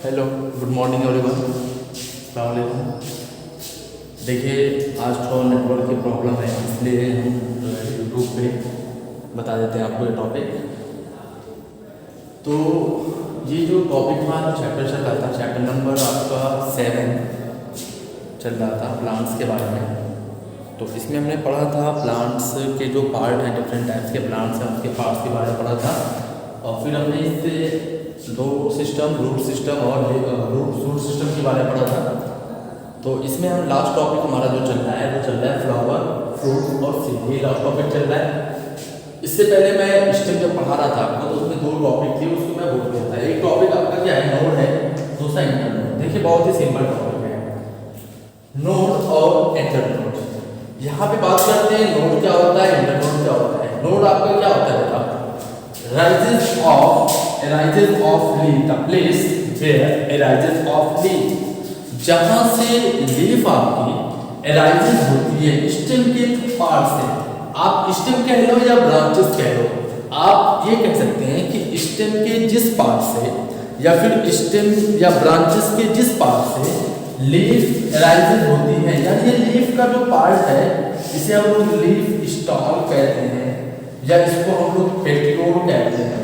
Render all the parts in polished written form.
Hello, good morning everyone. अस्सलाम वालेकुम। देखिए, आज थोड़ा नेटवर्क की प्रॉब्लम है, इसलिए हम यूट्यूब पे बता देते हैं आपको ये टॉपिक। तो ये जो टॉपिक हमारा चैप्टर चल रहा था, चैप्टर नंबर आपका 7 चल रहा था प्लांट्स के बारे में। तो इसमें हमने पढ़ा था प्लांट्स के जो पार्ट हैं, डिफरेंट टाइप्स के प्लांट्स हैं, उसके पार्ट्स के बारे में पढ़ा था। और फिर हमने इससे दो सिस्टम, रूट सिस्टम और रूट सिस्टम के बारे में पढ़ा था। तो इसमें हम लास्ट टॉपिक हमारा जो चल रहा है वो चल रहा है फ्लावर, फ्रूट और सीड। ये लास्ट टॉपिक चल रहा है। इससे पहले मैं स्टेम जब पढ़ा रहा था आपको, तो उसमें दो टॉपिक थे, उसको मैं भूल गया था। एक टॉपिक आपका क्या है, नोड है, दूसरा इंटर नोड। देखिए, बहुत ही सिंपल टॉपिक है, नोड और इंटर नोड। यहाँ पे बात करते हैं नोड क्या होता है, इंटर नोड क्या होता है। नोड आपका क्या होता है बेटा, arises of leaf, the place where arises of leaf, जहां से लीफ आपकी arises होती है स्टेम के पार्ट से। आप स्टेम कह लो या ब्रांचेस कह लो, आप ये कह सकते हैं कि स्टेम के जिस पार्ट से या फिर स्टेम या ब्रांचेस के जिस पार्ट से लीफ arises होती है, यानी ये लीफ का जो पार्ट है इसे हम लोग लीफ स्टॉल कहते हैं या इसको हम लोग पेटियोल कहते हैं।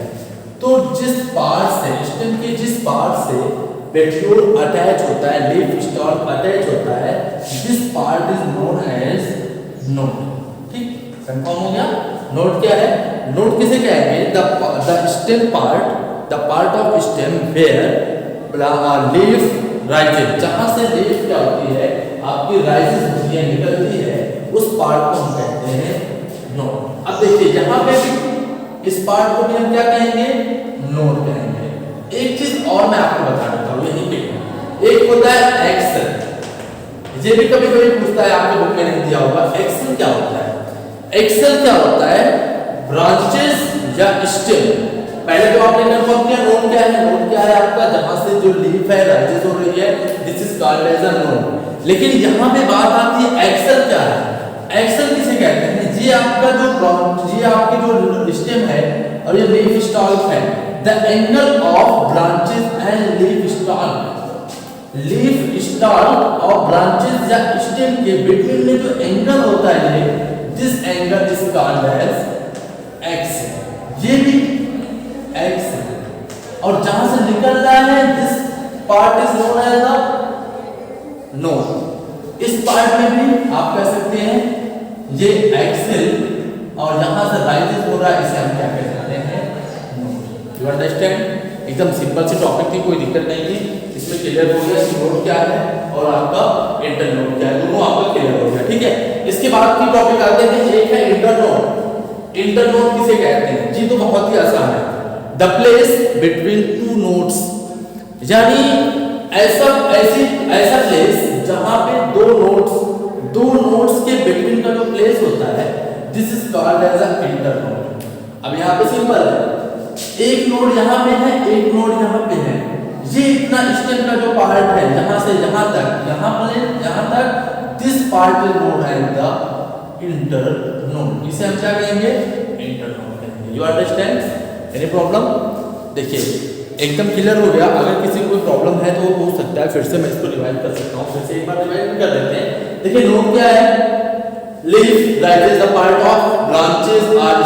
तो जिस पार्ट से, स्टेम के जिस पार्ट से पेटियोल अटैच होता है, लीफ स्टॉल अटैच होता है, this part is known as node. ठीक, कंफर्म हो गया। नोड क्या है, नोड किसे कहेंगे, the stem part, the part of stem where leaf rises, जहां से लीफ क्या होती है आपकी राइजेस होती है, निकलती है, उस पार्ट को हम कहते हैं नोड। अब देखिए, यहाँ पे भी इस पार्ट को भी हम क्या कहेंगे, नोड कहेंगे। एक चीज और मैं आपको बता देता हूँ यहीं पे, एक होता है एक्सेल। ये भी कभी कभी पूछता है, आपके बुक में नहीं दिया होगा। एक्सेल क्या होता है, एक्सेल क्या होता है, ब्रांचेस या स्टेम। पहले तो आपने कंफर्म किया नोड क्या है, नोड क्या है आपका, जहां से जो लीफ है राइजेस हो रही है, this is called as a node. लेकिन यहाँ पे बात आती है एक्सेल क्या है, एक्सेल किसे कहते हैं, ये आपका जो ये आपकी जो स्टेम है और ये लीफ स्टॉल है, the angle of branches and leaf stalk, leaf stalk और ब्रांचेस या स्टेम के बिटवीन में जो एंगल होता है, this angle is called as axil. ये भी एक्सेल। और जहां से निकल रहा है, this part is known as the node. इस पार्ट में भी आप कह सकते हैं ये एक्सेल, और यहां से राइजेस हो रहा है, इसे हम क्या कह सकते हैं, नोड। You understand. एकदम सिंपल सी टॉपिक थी, कोई दिक्कत नहीं थी। इसमें क्लियर हो गया कि नोड क्या है और आपका इंटर नोड क्या है, दोनों आपका क्लियर हो गया। ठीक है, इसके बाद की टॉपिक आते हैं, एक है इंटर नोड। इंटर नोड किसे कहते हैं जी, तो बहुत ही आसान है, the place between two nodes, यानी ऐसा प्लेस जहां पे दो नोड्स के बिटवीन का जो प्लेस होता है, this is called as a internode. अब यहाँ पे सिंपल है, एक नोड यहाँ पे है, एक नोड यहाँ पे है। ये इतना स्टेम का जो पार्ट है, यहाँ से यहाँ तक, यहाँ तक, this part is known as the internode. इसे हम क्या कहेंगे, इंटर नोड कहेंगे। You understand, any problem. देखिए, एकदम क्लियर हो गया। अगर किसी को कोई प्रॉब्लम है तो वो पूछ सकता है, फिर से मैं इसको रिवाइज कर सकता हूँ, फिर से एक बार रिवाइज कर देते हैं। देखिए, नोड क्या है, leaf rises the part of branches are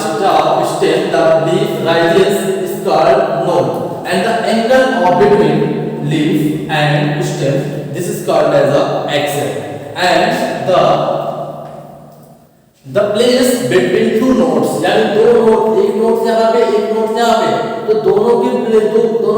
stem, the leaf rises is called node and the angle of between leaf and stem, this is called as a axil. And the place between two nodes, यानी दो node, एक node यहाँ पे, एक node यहाँ पे, तो दोनों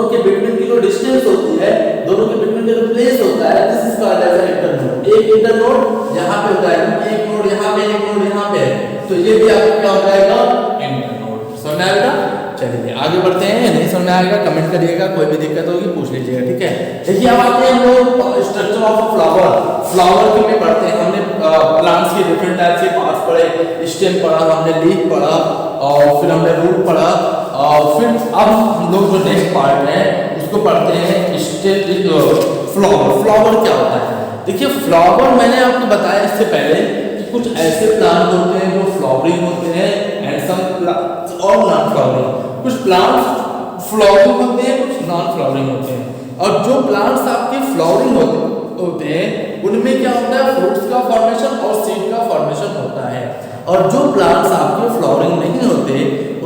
के बिटवीन की जो डिस्टेंस होती है, दोनों के बिटवीन का जो प्लेस होता है, this is called as internode. एक इंटर नोड यहाँ पे होता है, एक नोड यहाँ पे, एक नोड यहाँ पे, तो ये भी आपका क्या हो जाएगा, इंटर नोड। समझ में आएगा। चलिए आगे बढ़ते हैं, नहीं समझ में आएगा कमेंट करिएगा, कोई भी दिक्कत होगी पूछ लीजिएगा। ठीक है, देखिए अब आते हैं हम लोग स्ट्रक्चर ऑफ फ्लावर। फ्लावर के में पढ़ते हैं, हमने प्लांट्स के डिफरेंट टाइप के पार्ट्स पढ़े, स्टेम पढ़ा, हमने लीफ पढ़ा, और फिर हमने रूट पढ़ा, और फिर अब हम लोग जो नेक्स्ट पार्ट है उसको पढ़ते हैं फ्लावर। फ्लावर क्या होता है, देखिए फ्लावर मैंने आपको बताया इससे पहले कि कुछ ऐसे प्लांट होते हैं जो फ्लावरिंग होते हैं एंड सम और नॉन फ्लावरिंग। कुछ प्लांट्स फ्लावरिंग होते हैं, कुछ नॉन फ्लावरिंग होते हैं। और जो प्लांट्स आपके फ्लावरिंग होते हैं उनमें क्या होता है, फ्रूट्स का फॉर्मेशन और सीड का फॉर्मेशन होता है। और जो प्लांट्स आपके फ्लावरिंग नहीं होते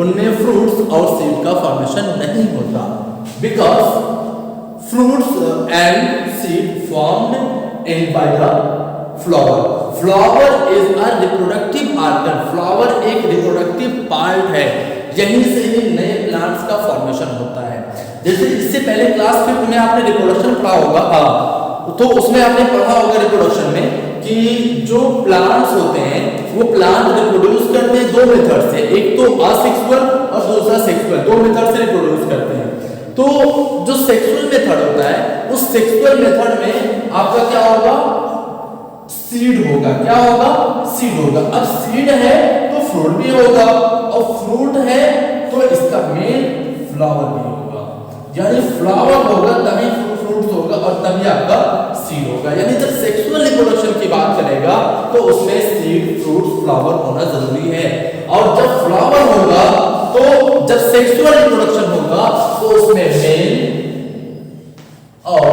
उनमें फ्रूट्स और सीड का फॉर्मेशन नहीं होता, because fruits and seed formed in by the flower. Flower is a reproductive organ. Flower एक reproductive part है, यहीं से ही नए प्लांट्स का फॉर्मेशन होता है। जैसे इससे पहले क्लास 5 में आपने रिप्रोडक्शन पढ़ा होगा, हाँ, तो उसमें आपने पढ़ा होगा रिप्रोडक्शन में कि जो प्लांट्स होते हैं वो प्लांट रिप्रोड्यूस करते हैं दो मेथड से, एक तो असेक्सुअल और दूसरा सेक्सुअल, दो मेथड से रिप्रोड्यूस करते हैं। तो जो सेक्सुअल मेथड होता है उस सेक्सुअल मेथड में आपका क्या होगा, सीड होगा। क्या होगा, सीड होगा। अब सीड है तो फ्रूट भी होगा, और फ्रूट है तो इसका मेन फ्लावर भी होगा, यानी फ्लावर होगा तभी फ्रूट होगा और तभी आपका सीड होगा। यानी जब सेक्सुअल रिप्रोडक्शन की बात करेगा तो उसमें सीड, फ्रूट, फ्लावर होना जरूरी है। और जब फ्लावर होगा तो जब सेक्सुअल रिप्रोडक्शन होगा तो उसमें मेल और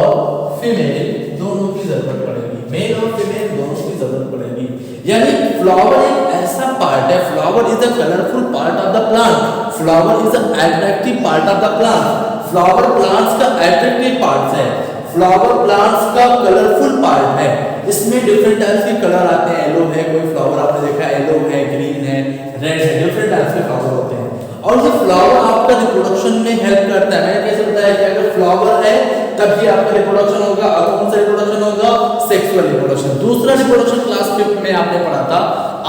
फीमेल दोनों की जरूरत पड़ेगी, मेल और फीमेल दोनों की जरूरत पड़ेगी। यानी फ्लावर एक ऐसा पार्ट है, flower is a colourful part of the plant, flower is a attractive part of the plant. Flower plants का अट्रैक्टिव पार्ट है, फ्लावर प्लांट्स का कलरफुल पार्ट है। इसमें डिफरेंट टाइप्स के कलर आते हैं, येलो है कोई फ्लावर आपने देखा, येलो है, ग्रीन है, रेड है, डिफरेंट टाइप्स के फ्लावर होते हैं। और ये फ्लावर आपका रिप्रोडक्शन में हेल्प करता है। मैंने कैसे बताया कि अगर फ्लावर है तभी आपका रिप्रोडक्शन होगा, और कौन सा रिप्रोडक्शन होगा, सेक्सुअल रिप्रोडक्शन। दूसरा रिप्रोडक्शन क्लास 5 में आपने पढ़ा था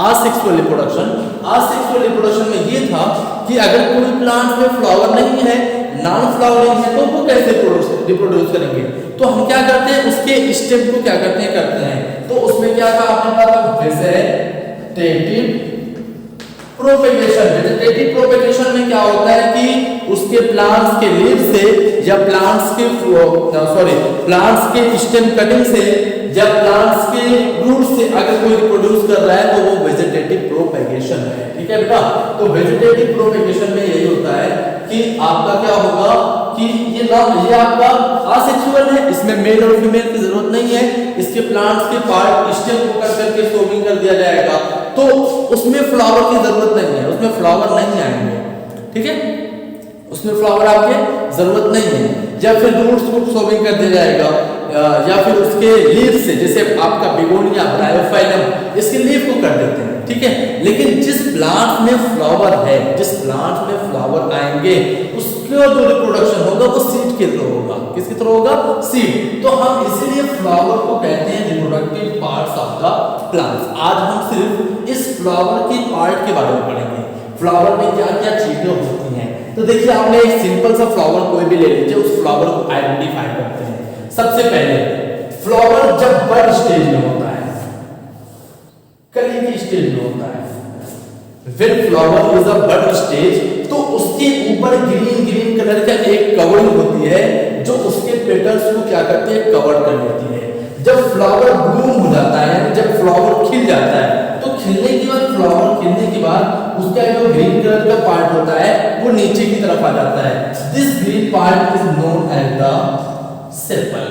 असेक्सुअल रिप्रोडक्शन। असेक्सुअल रिप्रोडक्शन में ये था कि अगर कोई प्लांट में फ्लावर नहीं है, नॉन फ्लावरिंग है, तो वो कैसे रिप्रोड्यूस करेंगे। तो हम क्या करते हैं, उसके स्टेम को क्या करते हैं। तो उसमें क्या था आपने पढ़ा, वेजिटेटिव प्रोपेगेशन। वेजिटेटिव प्रोपेगेशन में क्या होता है कि उसके प्लांट्स के लीव से या प्लांट्स के स्टेम कटिंग से या प्लांट्स के रूट से अगर कोई रिप्रोड्यूस कर रहा है तो वो वेजिटेटिव प्रोपेगेशन है। ठीक है बेटा, तो वेजिटेटिव प्रोपेगेशन में यही होता है कि आपका क्या होगा कि ये आपका असेक्सुअल है, इसमें मेल और फीमेल की जरूरत नहीं है। इसके प्लांट्स के पार्ट स्टेम को कट करके सोविंग कर दिया जाएगा, तो उसमें फ्लावर की जरूरत नहीं है, उसमें फ्लावर नहीं आएंगे। ठीक है, उसमें फ्लावर आपके जरूरत नहीं है। या फिर रूट्स को सोविंग कर दिया जाएगा, या फिर उसके लीव से, जैसे आपका बिगोनिया, ब्रायोफाइलम, इसके लीव को कर देते हैं। ठीक है, लेकिन जिस प्लांट में फ्लावर है, जिस प्लांट में फ्लावर आएंगे, उसका जो रिप्रोडक्शन होगा वो सीड के थ्रू होगा। किसके थ्रू होगा, सीड। तो हम इसीलिए फ्लावर को कहते हैं reproductive parts of the plants. आज हम सिर्फ इस फ्लावर के पार्ट के बारे में पढ़ेंगे, फ्लावर में क्या क्या चीजें होती हैं। तो देखिए, आपने एक सिंपल सा फ्लावर कोई भी ले लीजिए, उस फ्लावर को आइडेंटिफाई करते हैं। सबसे पहले फ्लावर जब बड स्टेज में होता है, कली की स्टेज में होता है, when flower is a bud stage, तो उसके ऊपर ग्रीन कलर का एक कवरिंग होती है जो उसके पेटल्स को क्या करती है, कवर कर लेती है। जब फ्लावर ब्लूम हो जाता है, जब फ्लावर खिल जाता है, तो खिलने के बाद, फ्लावर खिलने के बाद उसका जो ग्रीन कलर का पार्ट होता है वो नीचे की तरफ आ जाता है। This green part is known as the sepal.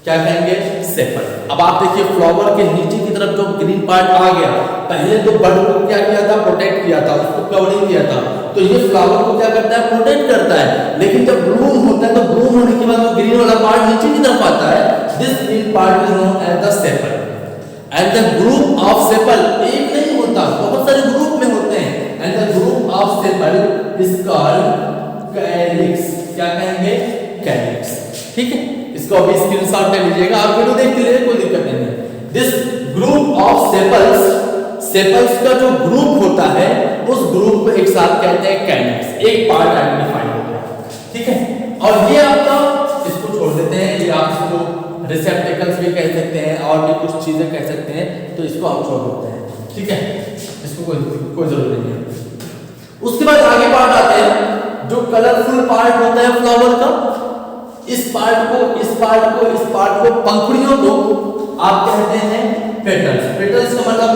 क्या कहेंगे, सेपल। अब आप देखिए, फ्लावर के नीचे की तरफ जो ग्रीन पार्ट आ गया, पहले तो बड को क्या किया था, प्रोटेक्ट किया था, उसको कवरिंग किया था, तो ये फ्लावर को क्या करता है, प्रोटेक्ट करता है। लेकिन जब ब्लूम होता है तो ब्लूम होने के बाद वो ग्रीन वाला पार्ट नीचे की तरफ आता है। This green part is known as the sepal. And the group of sepal, एक नहीं होता, बहुत सारे ग्रुप में होते हैं। And the group of sepal is called calyx. क्या कहेंगे, कैलिक्स। ठीक है, इसको अभी स्क्रीनशॉट ले लीजिएगा, आप वीडियो देख लीजिए, कोई दिक्कत नहीं है। This group of sepals, sepals का जो ग्रुप होता है उस ग्रुप को एक साथ कहते हैं कैलिक्स। एक पार्ट आइडेंटिफाई हो गया। ठीक है, और ये आपका, इसको छोड़ देते हैं, ये आप इसको रिसेप्टेकल्स भी कह सकते हैं और भी कुछ चीजें कह सकते हैं, तो इसको हम छोड़ देते हैं। ठीक है, इसको कोई जरूरत नहीं है। उसके बाद आगे पार्ट आते हैं जो कलरफुल पार्ट होता है फ्लावर का। इस पार्ट को पंखुड़ियों को आप कहते हैं पेटल्स। पेटल्स का मतलब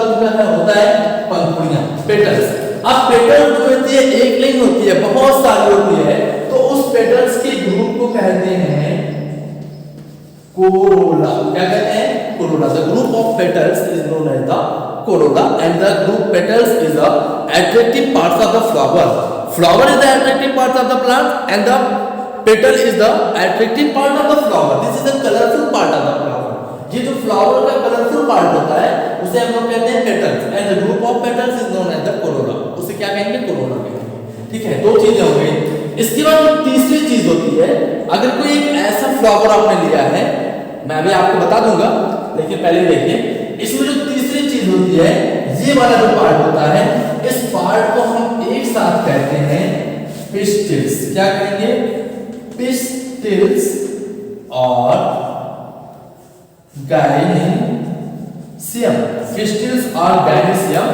होता है पंखुड़ियां, पेटल्स। अब पेटल्स जो होती है एक नहीं होती है, बहुत सारी होती है, तो उस पेटल्स के ग्रुप को कहते हैं कोरोला। क्या कहते हैं? Corolla. The group of petals is known as the corolla and the group petals is the attractive parts of the flower. Flower is the attractive part of the plant and the petal is the attractive part of the flower. This is the colorful part of the flower. ये जो flower का colorful part होता है उसे हम लोग कहते हैं petals and the group of petals is known as the corolla. उसे क्या कहेंगे? corolla कहेंगे। ठीक है, दो चीजें हो गई। इसके बाद तीसरी चीज होती है, अगर कोई एक ऐसा फ्लावर आपने लिया है, मैं अभी आपको बता दूंगा, लेकिन पहले देखिए इसमें जो तीसरी चीज होती है, ये वाला जो पार्ट होता है, इस पार्ट को हम एक साथ कहते हैं पिस्टिल्स। क्या कहेंगे? पिस्टिल्स और गाइनीशियम। पिस्टिल्स और गाइनीशियम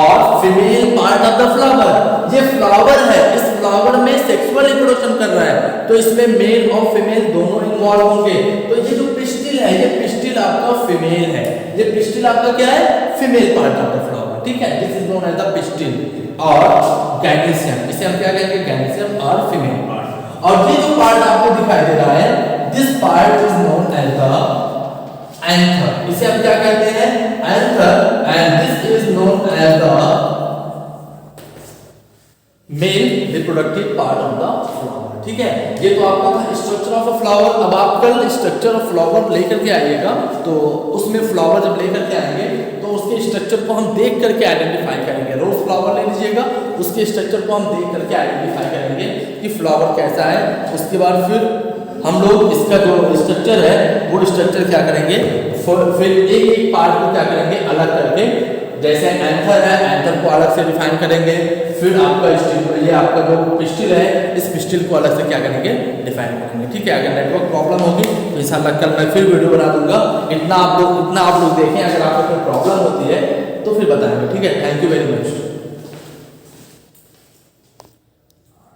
और female part of the flower. ये फ्लावर है, इस फ्लावर में सेक्सुअल रिप्रोडक्शन कर रहा है, तो इसमें मेल और फीमेल दोनों इन्वॉल्व होंगे। तो ये जो पिस्टिल है, ये पिस्टिल आपका फीमेल है, ये पिस्टिल आपका क्या है? Female part of the flower. ठीक है, this is known as the pistil और गैनीशियम। इसे हम क्या कहेंगे? गैनीशियम और फीमेल पार्ट। और ये जो पार्ट आपको दिखाई दे रहा है, this part is known as the anther. इसे हम क्या कहते हैं? Anther and this is known as the male reproductive part of the flower. ठीक है, ये तो आपका था स्ट्रक्चर ऑफ अ फ्लावर। अब आप कल स्ट्रक्चर ऑफ फ्लावर लेकर के आइएगा, तो उसमें फ्लावर जब लेकर के आएंगे तो उसके स्ट्रक्चर को हम देख करके आइडेंटिफाई करेंगे। रोज फ्लावर ले लीजिएगा, उसके स्ट्रक्चर को हम देख करके आइडेंटिफाई करेंगे कि फ्लावर कैसा है। उसके बाद फिर हम लोग इसका जो स्ट्रक्चर है वो स्ट्रक्चर क्या करेंगे, फिर एक एक पार्ट को क्या करेंगे, अलग करके, जैसे एंथर है, एंथर को अलग से डिफाइन करेंगे। फिर आपका ये आपका जो पिस्टिल है, इस पिस्टिल को अलग से क्या करेंगे, डिफाइन करेंगे। ठीक है, अगर नेटवर्क प्रॉब्लम होगी तो इंशाल्लाह कल मैं फिर वीडियो बना दूंगा। इतना आप लोग देखें, अगर आपको कोई प्रॉब्लम होती है तो फिर बताएंगे। ठीक है, थैंक यू वेरी मच।